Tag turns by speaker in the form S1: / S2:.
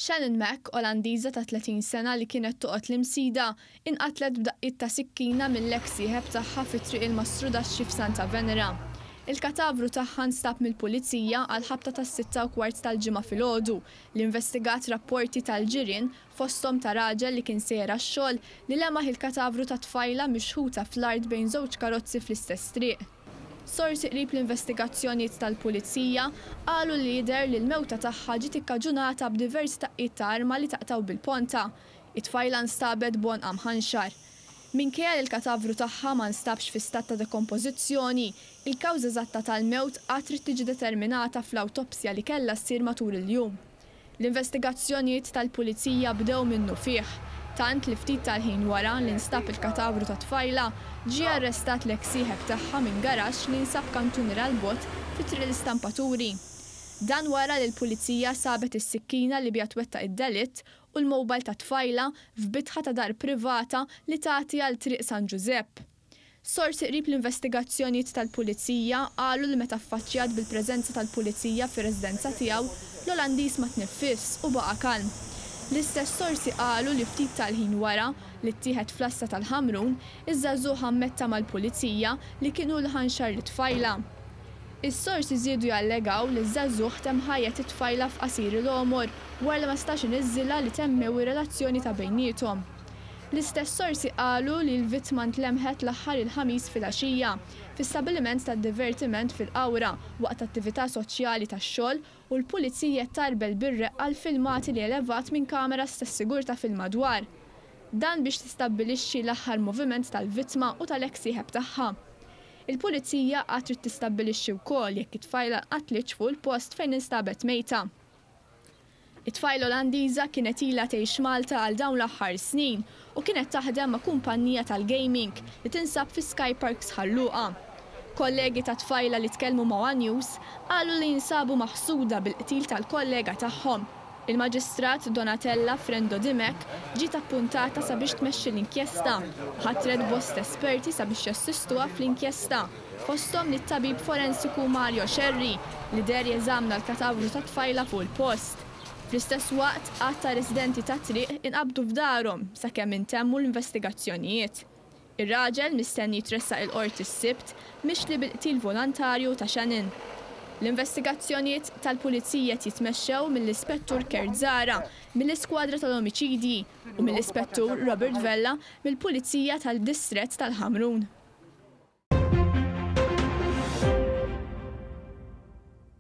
S1: Shannon Mack, Olandiża ta' 30 sena li kienet toqgħod l-imsida, inqatlet b'daqqiet ta' sikkina mill-eks ieħeb tagħha fit-triq il-Mastrudaxxi f'Santa Venera. Il-katavru tagħha nstab mill-pulizija għal ħabta tas-6:15 tal-ġimgħa filgħodu li investigat rapporti tal-ġirien fosthom ta' raġel li kien sejjer għax-xogħol li lemaħ il-katavru ta' tfajla mixħuta fl-art bejn żewġ karozzi fl-istess triq. Sorsi qrib l-investigazzjonijiet tal-pulizija qalu li jidher li l-mewta tagħha ġiet ikkaġunata b'diversi taqqiet ta' arma li taqtaw bil-ponta. It-tfajla nstabet bonqa mħanxar. Minkejja li l-katavru tagħha ma nstabx fi stat ta' dekompożizzjoni, il-kawża eżatta tal-mewt qatt trid tiġi determinata fl-awtopsja li kellha ssir matul il-jum. L-investigazzjonijiet tal-pulizija bdew minnu fih. Tant li ftit tal-ħin wara li nstab il-katavru ta' tfajla, ġie arrestat l-eks ieħeb tagħha minn garaxx li nsab kantuniera l-bogħod fit-triq l-istampaturi. Dan wara li l-pulizija sabet is-sikkina li biha twettaq id-delitt u l-mowbajl ta' tfajla f'bitħa ta' dar privata li tagħti għal triq San Giuseppe. Sorsi qrib l-investigazzjonijiet tal-pulizija qalu li meta affaċċjat bil-preżenza tal-pulizija fir-residenza tiegħu l-Olandiż ma tniffis u baqa' kalm. L-istess sorsi qalu li ftit tal-ħin wara li ttieħed fl-Assa tal-Ħamrun, iż-żagħżugħ ammetta mal-pulizija li kienu l-ħanxar l-tfajla. Is-sorsi żiedu jallegaw li ż-żagħżugħ temm ħajjet it-tfajla f'qasir il-għomor wara li ma stax iniżżilha li temmew ir-relazzjoni ta' bejniethom. L-istess sorsi qalu li l-vittma ntlemħet l-aħħar il-ħamis fil-għaxija fis-stabbiliment tad-divertiment fil-Qawra waqt attività soċjali tax-xogħol u l-pulizija tarbel bir-reqqa għal filmati li elevat minn kameras tas-sigurtà fil-madwar. Dan biex tistabbilixxi l-aħħar moviment tal-vittma u tal-eks ieħeb tagħha. Il-pulizija qatt trid tistabbilixxi wkoll jekk it-tfajla qatlitx fuq il-post fejn instabet mejta. It-tfajla Olandiża kienet ilha tgħix Malta għal dawn l-aħħar snin u kienet taħdem ma' kumpanija tal-gaming li tinsab fi Sky Parks Ħalluqa. Kollegi ta' tfajla li tkellmu ma' One News qalu li jinsabu maħsuda bil-qtil tal-kollega tagħhom. Il-Maġistrat Donatella Frendo Dimek ġiet appuntata sabiex tmexxi l-inkjesta. Ħatret bost esperti sabiex jassistuha fl-inkjesta. Fosthom lit-tabib forensiku Mario Scerri li der jeżamna l-katavru ta' tfajla fuq il-post. Fl-istess waqt qatt ta' residenti ta' triq inqabdu f'darhom sakemm intemmu l-investigazzjonijiet. Ir-raġel mistenni jitressaq il-qorti s-sibt mixli bil-qtil volontarju ta' Shannon. L-investigazzjonijiet tal-pulizija jitmexxew mill-Ispettur Kert Zara mill-Iskwadra tal-Omiċidji u mill-Ispettur Robert Vella mill-Pulizija tal-Distrett tal-Ħamrun.